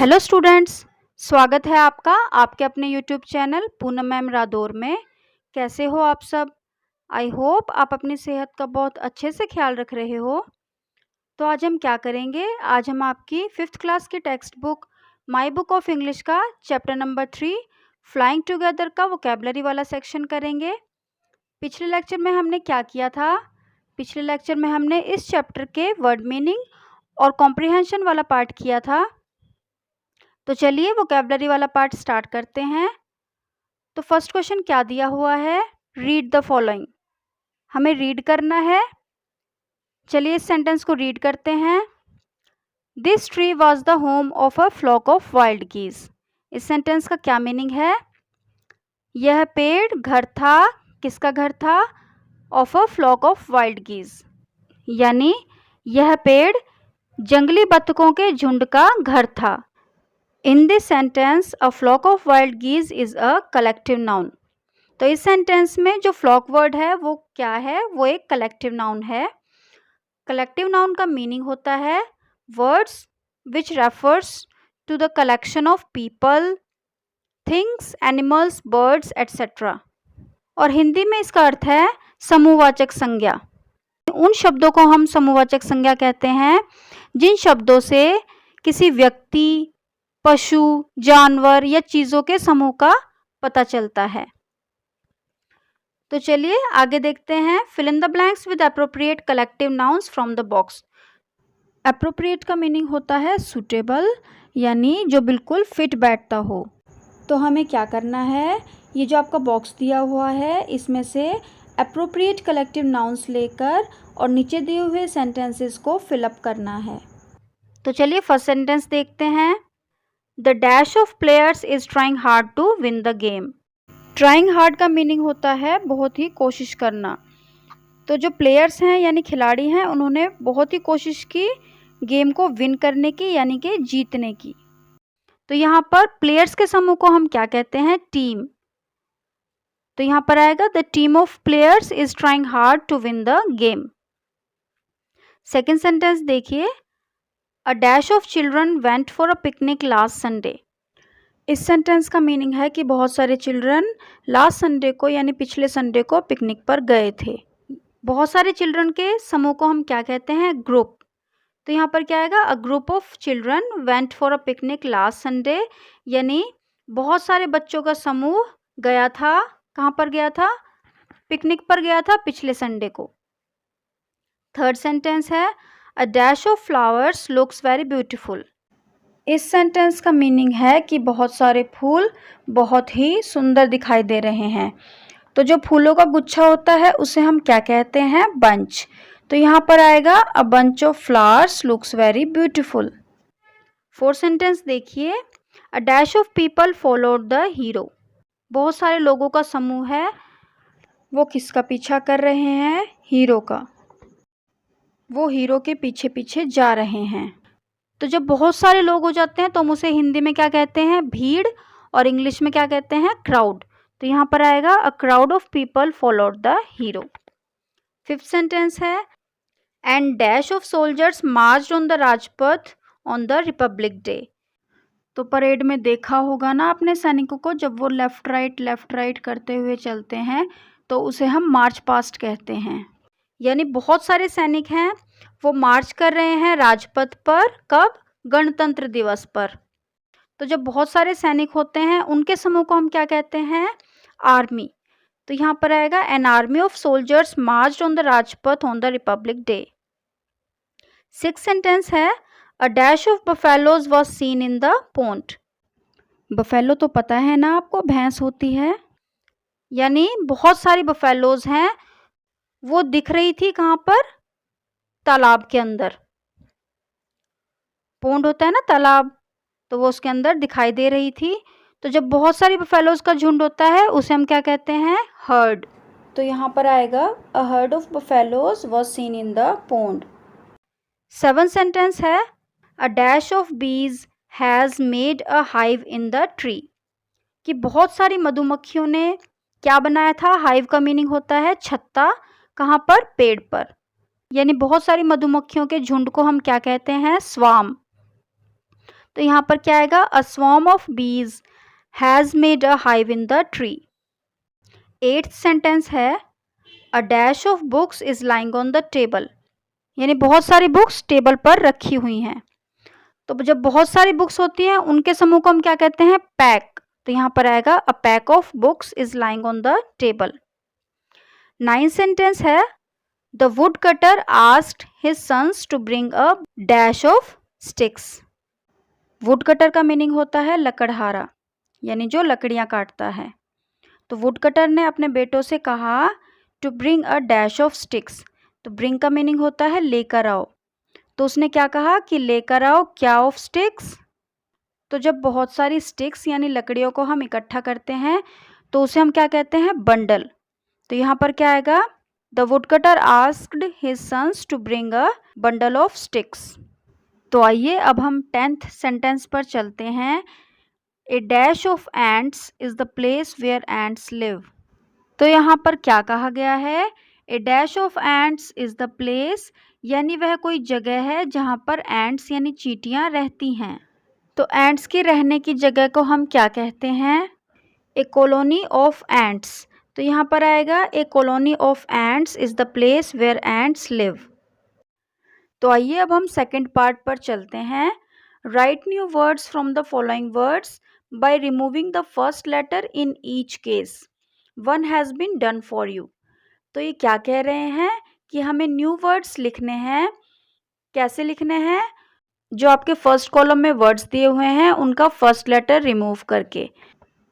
Hello students, स्वागत है आपका आपके अपने YouTube channel Poonam ma'am Radaur में। कैसे हो आप सब? आई होप आप अपनी सेहत का बहुत अच्छे से ख्याल रख रहे हो। तो आज हम क्या करेंगे? आज हम आपकी 5th क्लास की text book my book of English का चैप्टर नंबर 3 फ्लाइंग टुगेदर का वोकेबलरी वाला सेक्शन करेंगे। पिछले लेक्चर में हमने क्या किया था? पिछले लेक्चर में हमने इस चैप्टर के वर्ड मीनिंग और कॉम्प्रिहेंशन वाला पार्ट किया था। तो चलिए वोकेबलरी वाला पार्ट स्टार्ट करते हैं। तो फर्स्ट क्वेश्चन क्या दिया हुआ है? Read the following. हमें रीड करना है। चलिए इस सेंटेंस को रीड करते हैं। This tree was the home of a flock of wild geese. इस सेंटेंस का क्या मीनिंग है? यह पेड़ घर था। किसका घर था? Of a flock of wild geese, यानी यह पेड़ जंगली बत्तखों के झुंड का घर था। In this sentence, a flock of wild geese is a collective noun. तो इस सेंटेंस में जो फ्लॉक वर्ड है वो क्या है? वो एक कलेक्टिव नाउन है। कलेक्टिव नाउन का मीनिंग होता है words which refers to the collection of people, things, animals, birds etcetera. और हिंदी में इसका अर्थ है समूहवाचक संज्ञा। उन शब्दों को हम समूहवाचक संज्ञा कहते हैं जिन शब्दों से किसी व्यक्ति, पशु, जानवर या चीज़ों के समूह का पता चलता है। तो चलिए आगे देखते हैं। Fill in the blanks with appropriate collective nouns from the box. Appropriate का मीनिंग होता है सूटेबल, यानी जो बिल्कुल फिट बैठता हो। तो हमें क्या करना है? ये जो आपका बॉक्स दिया हुआ है इसमें से अप्रोप्रिएट कलेक्टिव नाउन्स लेकर और नीचे दिए हुए सेंटेंसेस को फिलअप करना है। तो चलिए फर्स्ट सेंटेंस देखते हैं। The dash of players is trying hard to win the game. Trying hard का मीनिंग होता है बहुत ही कोशिश करना। तो जो प्लेयर्स हैं यानी खिलाड़ी हैं, उन्होंने बहुत ही कोशिश की गेम को विन करने की, यानी कि जीतने की। तो यहाँ पर प्लेयर्स के समूह को हम क्या कहते हैं? टीम। तो यहाँ पर आएगा the team of players is trying hard to win the game. Second sentence देखिए। A dash of children went for a picnic last Sunday. इस सेंटेंस का मीनिंग है कि बहुत सारे चिल्ड्रन लास्ट संडे को यानी पिछले संडे को पिकनिक पर गए थे। बहुत सारे चिल्ड्रन के समूह को हम क्या कहते हैं? ग्रुप। तो यहाँ पर क्या आएगा? A group of children went for a picnic last Sunday, यानी बहुत सारे बच्चों का समूह गया था। कहाँ पर गया था? पिकनिक पर गया था पिछले संडे को। थर्ड सेंटेंस है A dash of flowers looks very beautiful. इस सेंटेंस का मीनिंग है कि बहुत सारे फूल बहुत ही सुंदर दिखाई दे रहे हैं। तो जो फूलों का गुच्छा होता है उसे हम क्या कहते हैं? बंच। तो यहाँ पर आएगा A bunch of flowers looks very beautiful. Fourth sentence देखिए। A dash of people followed the hero. बहुत सारे लोगों का समूह है, वो किसका पीछा कर रहे हैं? हीरो का। वो हीरो के पीछे पीछे जा रहे हैं। तो जब बहुत सारे लोग हो जाते हैं तो हम उसे हिंदी में क्या कहते हैं? भीड़। और इंग्लिश में क्या कहते हैं? क्राउड। तो यहाँ पर आएगा a crowd of people followed the hero. Fifth sentence है and dash of soldiers marched on the Rajpath on the Republic Day. तो परेड में देखा होगा ना अपने सैनिकों को, जब वो लेफ्ट राइट करते हुए चलते हैं तो उसे हम मार्च पास्ट कहते हैं। यानी बहुत सारे सैनिक हैं, वो मार्च कर रहे हैं राजपथ पर। कब? गणतंत्र दिवस पर। तो जब बहुत सारे सैनिक होते हैं उनके समूह को हम क्या कहते हैं? आर्मी। तो यहाँ पर आएगा an army of soldiers marched on the Rajpath on the Republic Day. Sixth sentence है a dash of buffaloes was seen in the pond. Buffalo तो पता है ना आपको, भैंस होती है, यानी बहुत सारी बफेलोज हैं, वो दिख रही थी कहाँ पर? तालाब के अंदर। पोंड होता है ना तालाब, तो वो उसके अंदर दिखाई दे रही थी। तो जब बहुत सारी बफेलोज का झुंड होता है उसे हम क्या कहते हैं? हर्ड। तो यहाँ पर आएगा a herd of buffaloes was seen in the pond. Seven sentence है a dash of bees has made a hive in the tree. कि बहुत सारी मधुमक्खियों ने क्या बनाया था? हाइव का मीनिंग होता है छत्ता। कहाँ पर? पेड़ पर। यानी बहुत सारी मधुमक्खियों के झुंड को हम क्या कहते हैं? स्वार्म। तो यहाँ पर क्या आएगा, a swarm of bees has made a hive in the tree. 8th sentence है, a dash of books is lying on the table, यानी बहुत सारी बुक्स टेबल पर रखी हुई हैं। तो जब बहुत सारी बुक्स होती हैं उनके समूह को हम क्या कहते हैं, पैक। तो यहाँ पर आएगा, a pack of books is lying on the table. 9th sentence है, the wood cutter asked his sons to bring a dash of sticks. Wood cutter का मीनिंग होता है लकड़हारा, यानी जो लकड़ियाँ काटता है। तो वुड कटर ने अपने बेटों से कहा to bring a dash of sticks. तो ब्रिंग का मीनिंग होता है लेकर आओ। तो उसने क्या कहा कि लेकर आओ क्या ऑफ स्टिक्स। तो जब बहुत सारी स्टिक्स यानी लकड़ियों को हम इकट्ठा करते हैं तो उसे हम क्या कहते हैं, बंडल। तो यहाँ पर क्या आएगा, the woodcutter asked his sons to bring a bundle of sticks. तो आइए अब हम 10th सेंटेंस पर चलते हैं। A dash of ants is the place where ants live. तो यहाँ पर क्या कहा गया है, a dash of ants is the place, यानी वह कोई जगह है जहाँ पर एंट्स यानी चींटियाँ रहती हैं। तो एंट्स के रहने की जगह को हम क्या कहते हैं, ए कॉलोनी ऑफ एंट्स। तो यहाँ पर आएगा, a colony of ants is the place where ants live. तो आइए अब हम सेकंड पार्ट पर चलते हैं। Write new words from the following words by removing the first letter in each case, one has been done for you. तो ये क्या कह रहे हैं कि हमें न्यू वर्ड्स लिखने हैं। कैसे लिखने हैं, जो आपके फर्स्ट कॉलम में वर्ड्स दिए हुए हैं उनका फर्स्ट लेटर रिमूव करके।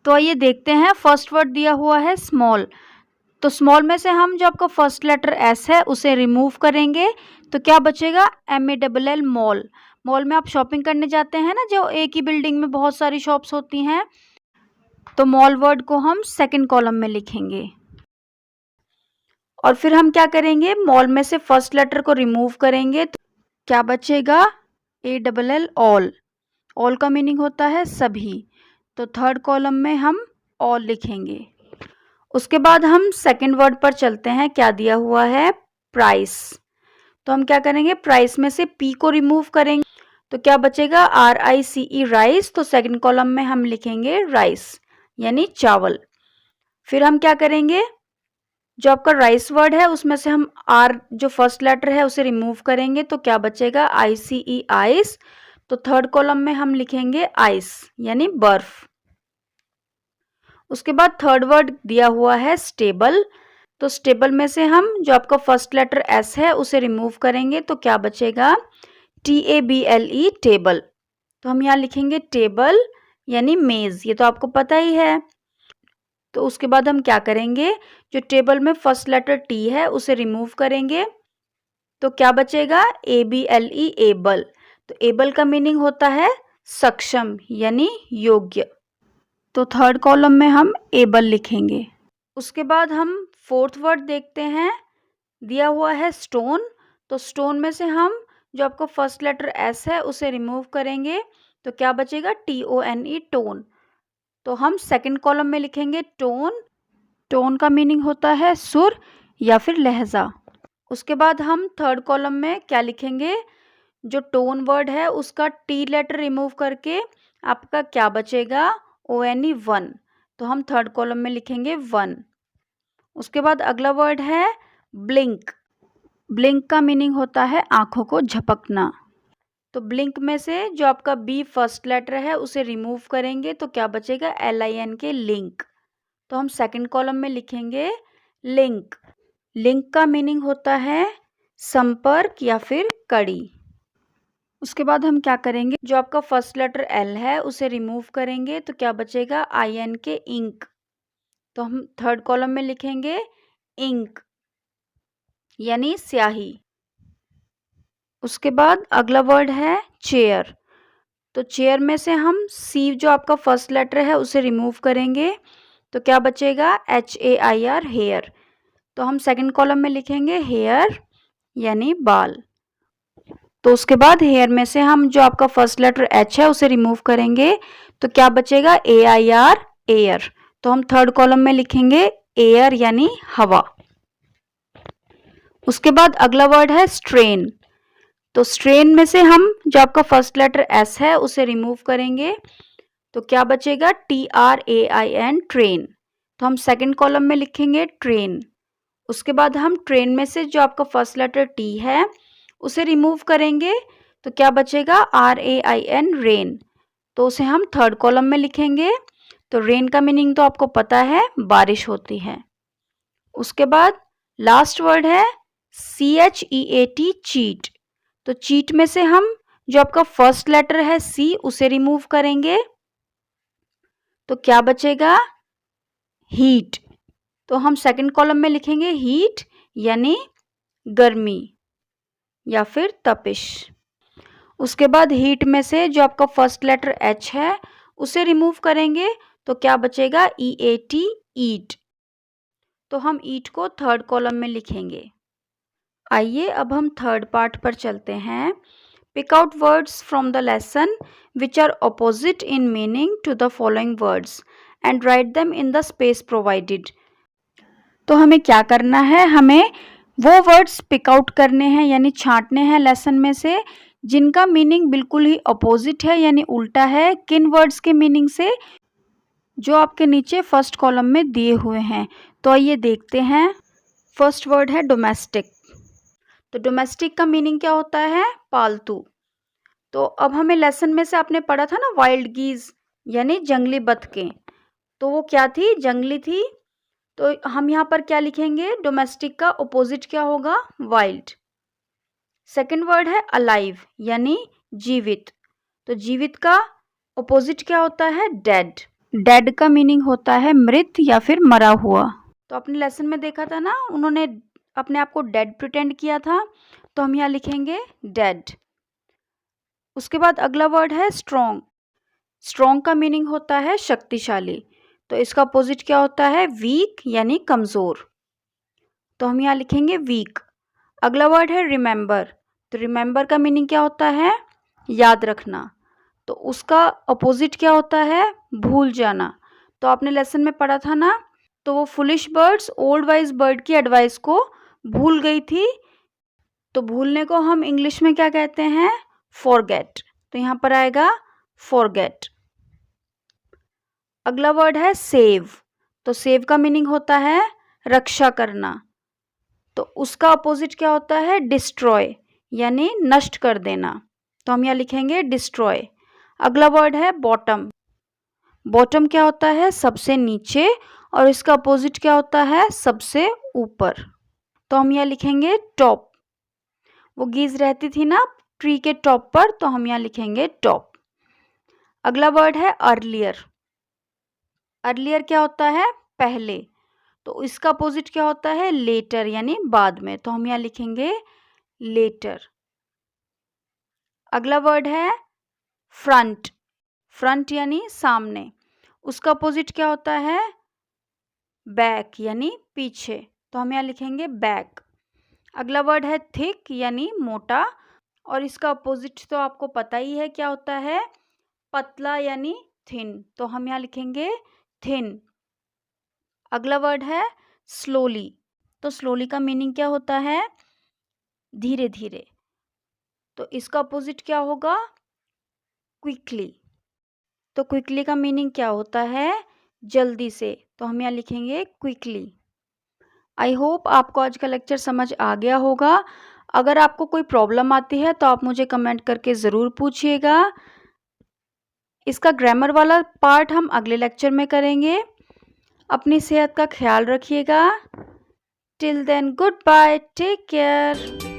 तो आइए देखते हैं, फर्स्ट वर्ड दिया हुआ है स्मॉल। तो स्मॉल में से हम जो आपका फर्स्ट लेटर एस है उसे रिमूव करेंगे तो क्या बचेगा, MALL मॉल। मॉल में आप शॉपिंग करने जाते हैं ना, जो एक ही बिल्डिंग में बहुत सारी शॉप्स होती हैं। तो मॉल वर्ड को हम सेकंड कॉलम में लिखेंगे। और फिर हम क्या करेंगे, मॉल में से फर्स्ट लेटर को रिमूव करेंगे तो क्या बचेगा, ALL ऑल। ऑल का मीनिंग होता है सभी। तो थर्ड कॉलम में हम ऑल लिखेंगे। उसके बाद हम सेकंड वर्ड पर चलते हैं। क्या दिया हुआ है, प्राइस। तो हम क्या करेंगे, प्राइस में से P को रिमूव करेंगे तो क्या बचेगा, RICE राइस। तो सेकंड कॉलम में हम लिखेंगे राइस यानी चावल। फिर हम क्या करेंगे, जो आपका राइस वर्ड है उसमें से हम R जो फर्स्ट लेटर है उसे रिमूव करेंगे तो क्या बचेगा, ICE आइस। तो थर्ड कॉलम में हम लिखेंगे आइस यानी बर्फ। उसके बाद थर्ड वर्ड दिया हुआ है स्टेबल। तो स्टेबल में से हम जो आपका फर्स्ट लेटर S है उसे रिमूव करेंगे तो क्या बचेगा, TABLE टेबल। तो हम यहाँ लिखेंगे टेबल यानी मेज, ये तो आपको पता ही है। तो उसके बाद हम क्या करेंगे, जो टेबल में फर्स्ट लेटर T है उसे रिमूव करेंगे तो क्या बचेगा, ABLE एबल। तो एबल का मीनिंग होता है सक्षम यानी योग्य। तो थर्ड कॉलम में हम एबल लिखेंगे। उसके बाद हम फोर्थ वर्ड देखते हैं। दिया हुआ है स्टोन। तो स्टोन में से हम जो आपका फर्स्ट लेटर S है उसे रिमूव करेंगे तो क्या बचेगा, TONE टोन। तो हम सेकंड कॉलम में लिखेंगे टोन। टोन का मीनिंग होता है सुर या फिर लहजा। उसके बाद हम थर्ड कॉलम में क्या लिखेंगे, जो टोन वर्ड है उसका T लेटर रिमूव करके आपका क्या बचेगा, ONE वन। तो हम थर्ड कॉलम में लिखेंगे वन। उसके बाद अगला वर्ड है ब्लिंक। ब्लिंक का मीनिंग होता है आंखों को झपकना। तो ब्लिंक में से जो आपका B फर्स्ट लेटर है उसे रिमूव करेंगे तो क्या बचेगा, LINK लिंक। तो हम सेकंड कॉलम में लिखेंगे लिंक। लिंक का मीनिंग होता है संपर्क या फिर कड़ी। उसके बाद हम क्या करेंगे, जो आपका फर्स्ट लेटर L है उसे रिमूव करेंगे तो क्या बचेगा, INK इंक। तो हम थर्ड कॉलम में लिखेंगे इंक यानी स्याही। उसके बाद अगला वर्ड है चेयर। तो चेयर में से हम C जो आपका फर्स्ट लेटर है उसे रिमूव करेंगे तो क्या बचेगा, HAIR हेयर। तो हम सेकंड कॉलम में लिखेंगे हेयर यानी बाल। तो उसके बाद हेयर में से हम जो आपका फर्स्ट लेटर H है उसे रिमूव करेंगे तो क्या बचेगा, AIR एयर। तो हम थर्ड कॉलम में लिखेंगे एयर यानी हवा। उसके बाद अगला वर्ड है स्ट्रेन। तो स्ट्रेन में से हम जो आपका फर्स्ट लेटर एस है उसे रिमूव करेंगे तो क्या बचेगा TRAIN ट्रेन। तो हम सेकंड कॉलम में लिखेंगे ट्रेन। उसके बाद हम ट्रेन में से जो आपका फर्स्ट लेटर टी है उसे रिमूव करेंगे तो क्या बचेगा RAIN रेन। तो उसे हम थर्ड कॉलम में लिखेंगे। तो रेन का मीनिंग तो आपको पता है, बारिश होती है। उसके बाद लास्ट वर्ड है CHEAT चीट। तो चीट में से हम जो आपका फर्स्ट लेटर है C उसे रिमूव करेंगे तो क्या बचेगा हीट। तो हम सेकंड कॉलम में लिखेंगे हीट यानी गर्मी या फिर तपिश। उसके बाद हीट में से जो आपका फर्स्ट लेटर H है उसे रिमूव करेंगे तो क्या बचेगा EAT ईट। तो हम ईट को थर्ड कॉलम में लिखेंगे। आइए अब हम थर्ड पार्ट पर चलते हैं। Pick out words from the lesson which are opposite in meaning to the following words and write them in the space provided. तो हमें क्या करना है, हमें वो वर्ड्स पिक आउट करने हैं यानी छांटने हैं लेसन में से जिनका मीनिंग बिल्कुल ही अपोजिट है यानी उल्टा है किन वर्ड्स के मीनिंग से जो आपके नीचे फर्स्ट कॉलम में दिए हुए हैं। तो आइए देखते हैं। फर्स्ट वर्ड है डोमेस्टिक। तो डोमेस्टिक का मीनिंग क्या होता है, पालतू। तो अब हमें लेसन में से आपने पढ़ा था ना वाइल्ड गीज यानी जंगली बतखें, तो वो क्या थी, जंगली थी। तो हम यहाँ पर क्या लिखेंगे, डोमेस्टिक का ऑपोजिट क्या होगा, वाइल्ड। सेकंड वर्ड है अलाइव यानी जीवित। तो जीवित का ऑपोजिट क्या होता है, डेड। डेड का मीनिंग होता है मृत या फिर मरा हुआ। तो अपने लेसन में देखा था ना, उन्होंने अपने आप को डेड प्रिटेंड किया था, तो हम यहाँ लिखेंगे डेड। उसके बाद अगला वर्ड है स्ट्रॉन्ग। स्ट्रॉन्ग का मीनिंग होता है शक्तिशाली। तो इसका अपोजिट क्या होता है, वीक यानी कमज़ोर। तो हम यहाँ लिखेंगे वीक। अगला वर्ड है रिमेंबर। तो रिमेंबर का मीनिंग क्या होता है, याद रखना। तो उसका अपोजिट क्या होता है, भूल जाना। तो आपने लेसन में पढ़ा था ना, तो वो foolish birds old wise bird की एडवाइस को भूल गई थी। तो भूलने को हम इंग्लिश में क्या कहते हैं, फॉरगेट। तो यहाँ पर आएगा फॉरगेट। अगला वर्ड है सेव। तो सेव का मीनिंग होता है रक्षा करना। तो उसका अपोजिट क्या होता है, डिस्ट्रॉय यानी नष्ट कर देना। तो हम यहाँ लिखेंगे डिस्ट्रॉय। अगला वर्ड है बॉटम। बॉटम क्या होता है, सबसे नीचे, और इसका अपोजिट क्या होता है, सबसे ऊपर। तो हम यहाँ लिखेंगे टॉप। वो गीज रहती थी ना ट्री के टॉप पर, तो हम यहाँ लिखेंगे टॉप। अगला वर्ड है अर्लियर। अर्लियर क्या होता है, पहले। तो इसका अपोजिट क्या होता है, लेटर यानी बाद में। तो हम यहाँ लिखेंगे लेटर। अगला वर्ड है फ्रंट। फ्रंट यानी सामने। उसका अपोजिट क्या होता है, बैक यानी पीछे। तो हम यहाँ लिखेंगे बैक। अगला वर्ड है थिक यानी मोटा, और इसका अपोजिट तो आपको पता ही है क्या होता है, पतला यानी थिन। तो हम यहाँ लिखेंगे थिन। अगला वर्ड है स्लोली। तो स्लोली का मीनिंग क्या होता है, धीरे धीरे। तो इसका अपोजिट क्या होगा, क्विकली। तो क्विकली का मीनिंग क्या होता है, जल्दी से। तो हम यहाँ लिखेंगे क्विकली। आई होप आपको आज का लेक्चर समझ आ गया होगा। अगर आपको कोई प्रॉब्लम आती है तो आप मुझे कमेंट करके ज़रूर पूछिएगा। इसका ग्रामर वाला पार्ट हम अगले लेक्चर में करेंगे। अपनी सेहत का ख्याल रखिएगा। Till then goodbye, take care.